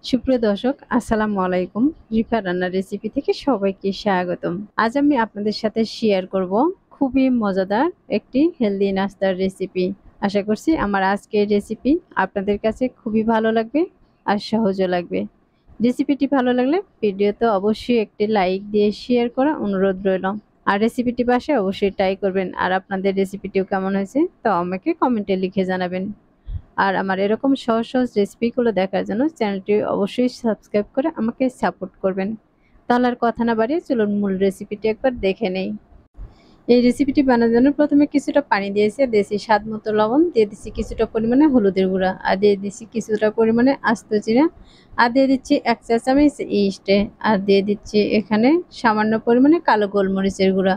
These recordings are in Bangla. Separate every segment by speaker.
Speaker 1: সুপ্রিয় দর্শক, আসসালামু আলাইকুম। রিফা রান্নার রেসিপি থেকে সবাইকে স্বাগতম। আজ আমি আপনাদের সাথে শেয়ার করব খুবই মজাদার একটি হেলদি নাস্তার রেসিপি। আশা করছি আমার আজকের রেসিপি আপনাদের কাছে খুবই ভালো লাগবে আর সহজও লাগবে। রেসিপিটি ভালো লাগলে ভিডিওতে অবশ্যই একটি লাইক দিয়ে শেয়ার করা অনুরোধ রইল। আর রেসিপিটি বাসায় অবশ্যই ট্রাই করবেন। আর আপনাদের রেসিপিটিও কেমন হয়েছে তা আমাকে কমেন্টে লিখে জানাবেন। আর আমার এরকম সহজ সহজ রেসিপিগুলো দেখার জন্য চ্যানেলটি অবশ্যই সাবস্ক্রাইব করে আমাকে সাপোর্ট করবেন। তাহলে আর কথা না বাড়িয়ে চলুন মূল রেসিপিটি একবার দেখে নেই। এই রেসিপিটি বানানোর জন্য প্রথমে কিছুটা পানি দিয়েছি, দিয়েছি স্বাদ মতো লবণ, দিয়ে দিচ্ছি কিছুটা পরিমাণে হলুদের গুঁড়া, আর দিয়ে দিচ্ছি কিছুটা পরিমাণে আস্ত জিরা, আর দিয়ে দিচ্ছি 1 চা চামচ ইস্টে, আর দিয়ে দিচ্ছি এখানে সামান্য পরিমাণে কালো গোলমরিচের গুঁড়া,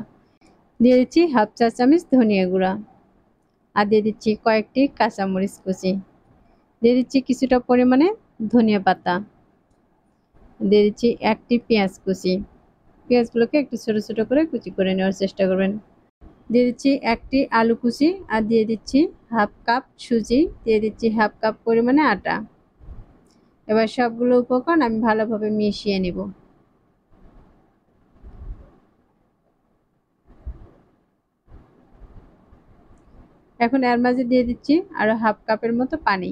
Speaker 1: দিয়ে দিচ্ছি 1/2 চা চামচ ধনিয়া গুঁড়া, আর দিয়ে দিচ্ছি কয়েকটি কাঁচামরিচ কুচি, দিয়ে দিচ্ছি কিছুটা পরিমাণে ধনিয়া পাতা, দিয়ে দিচ্ছি একটি পেঁয়াজ কুচি। পেঁয়াজগুলোকে একটু ছোট ছোট করে কুচি করে নেওয়ার চেষ্টা করবেন। দিয়ে দিচ্ছি একটি আলু কুচি, আর দিয়ে দিচ্ছি 1/2 কাপ সুজি, দিয়ে দিচ্ছি 1/2 কাপ পরিমাণে আটা। এবার সবগুলো উপকরণ আমি ভালোভাবে মিশিয়ে নিব। এখন এর মাঝে দিয়ে দিচ্ছি আরো 1/2 কাপের মতো পানি।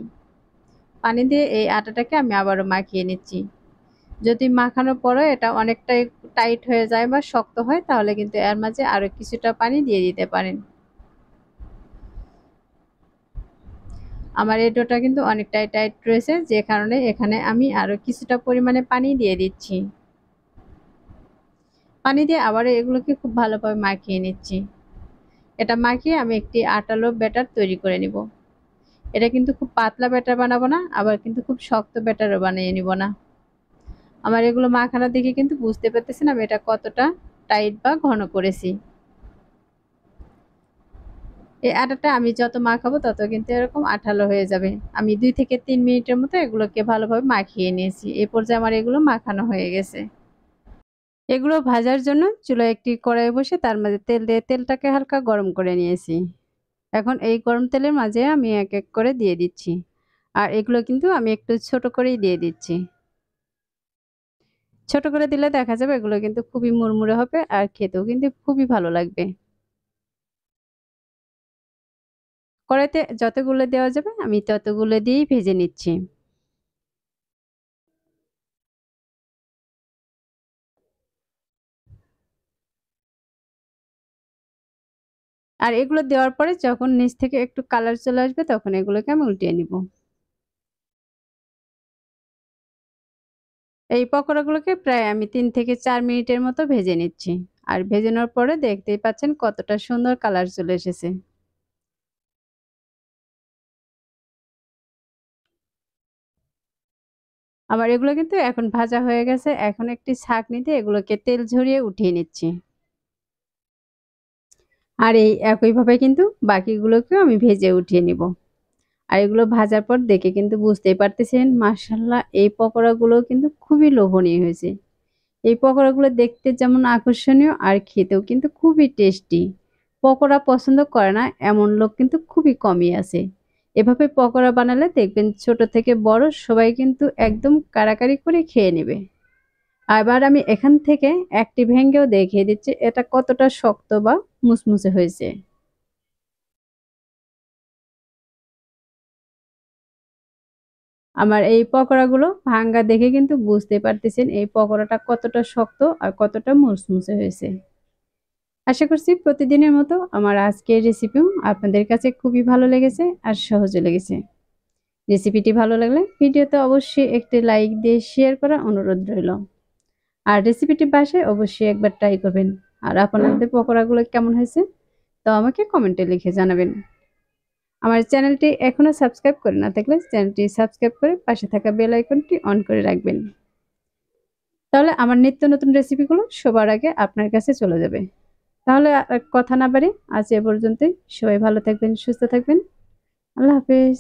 Speaker 1: পানি দিয়ে এই আটাটাকে আমি আবারও মাখিয়ে নিচ্ছি। যদি মাখানোর পরে এটা অনেকটাই টাইট হয়ে যায় বা শক্ত হয়, তাহলে কিন্তু এর মাঝে আরো কিছুটা পানি দিয়ে দিতে পারেন। আমার এই ডোটা কিন্তু অনেকটাই টাইট রয়েছে, যে কারণে এখানে আমি আরো কিছুটা পরিমাণে পানি দিয়ে দিচ্ছি। পানি দিয়ে আবারও এগুলোকে খুব ভালোভাবে মাখিয়ে নিচ্ছি। এটা মাখিয়ে আমি একটি আটালো ব্যাটার তৈরি করে নিব। এটা কিন্তু খুব পাতলা ব্যাটার বানাবো না, আবার কিন্তু খুব শক্ত ব্যাটারও বানিয়ে নিব না। আমার এগুলো মাখানো দেখে কিন্তু বুঝতে পারতেছেন আমি এটা কতটা টাইট বা ঘন করেছি। এই আটাটা আমি যত মাখাবো তত কিন্তু এরকম আঠালো হয়ে যাবে। আমি 2 থেকে 3 মিনিটের মতো এগুলোকে ভালোভাবে মাখিয়ে নিয়েছি। এই পর্যায়ে আমার এগুলো মাখানো হয়ে গেছে। এগুলো ভাজার জন্য চুলায় একটি কড়াই বসে তার মাঝে তেল দিয়ে তেলটাকে হালকা গরম করে নিয়েছি। এখন এই গরম তেলের মাঝে আমি এক এক করে দিয়ে দিচ্ছি। আর এগুলো কিন্তু আমি একটু ছোট করেই দিয়ে দিচ্ছি। ছোট করে দিলে দেখা যাবে এগুলো কিন্তু খুবই মুড়মুড়ে হবে আর খেতেও কিন্তু খুবই ভালো লাগবে। কড়াইতে যতগুলো দেওয়া যাবে আমি ততগুলো দিয়েই ভেজে নিচ্ছি। আর এগুলো দেওয়ার পরে যখন নিচ থেকে একটু কালার চলে আসবে তখন এগুলোকে আমি উল্টিয়ে নিব। এই পকোড়াগুলোকে প্রায় আমি 3 থেকে 4 মিনিটের মতো ভেজে নিচ্ছি। আর ভেজে নেওয়ার পরে দেখতেই পাচ্ছেন কতটা সুন্দর কালার চলে এসেছে। আমার এগুলো কিন্তু এখন ভাজা হয়ে গেছে। এখন একটি ছাঁকনি দিয়ে এগুলোকে তেল ঝরিয়ে উঠিয়ে নিচ্ছি। আর এই একইভাবে কিন্তু বাকিগুলোকেও আমি ভেজে উঠিয়ে নিব। আর এগুলো ভাজার পর দেখে কিন্তু বুঝতেই পারতেছেন মাশাআল্লাহ এই পকোড়াগুলো কিন্তু খুবই লোভনীয় হয়েছে। এই পকোড়াগুলো দেখতে যেমন আকর্ষণীয় আর খেতেও কিন্তু খুবই টেস্টি। পকোড়া পছন্দ করে না এমন লোক কিন্তু খুবই কমই আছে। এভাবে পকোড়া বানালে দেখবেন ছোট থেকে বড় সবাই কিন্তু একদম কাড়াকাড়ি করে খেয়ে নেবে। আবার আমি এখান থেকে একটি ভেঙেও দেখিয়ে দিচ্ছি এটা কতটা শক্ত বা মুচমুচে হয়েছে। আমার এই পকোড়াগুলো ভাঙ্গা দেখে কিন্তু বুঝতে পারতেছেন এই পকোড়াটা কতটা শক্ত আর কতটা মুচমুচে হয়েছে। আশা করছি প্রতিদিনের মতো আমার আজকের রেসিপিও আপনাদের কাছে খুবই ভালো লেগেছে আর সহজে লেগেছে। রেসিপিটি ভালো লাগলে ভিডিওতে অবশ্যই একটি লাইক দিয়ে শেয়ার করার অনুরোধ রইল। আর রেসিপিটি বাসায় অবশ্যই একবার ট্রাই করবেন। আর আপনাদের পকোড়াগুলো কেমন হয়েছে তা আমাকে কমেন্টে লিখে জানাবেন। আমার চ্যানেলটি এখনো সাবস্ক্রাইব করে না থাকলে চ্যানেলটি সাবস্ক্রাইব করে পাশে থাকা বেল আইকনটি অন করে রাখবেন। তাহলে আমার নিত্য নতুন রেসিপিগুলো সবার আগে আপনার কাছে চলে যাবে। তাহলে আর কথা না বাড়িয়ে আজ এ পর্যন্তই। সবাই ভালো থাকবেন, সুস্থ থাকবেন। আল্লাহ হাফেজ।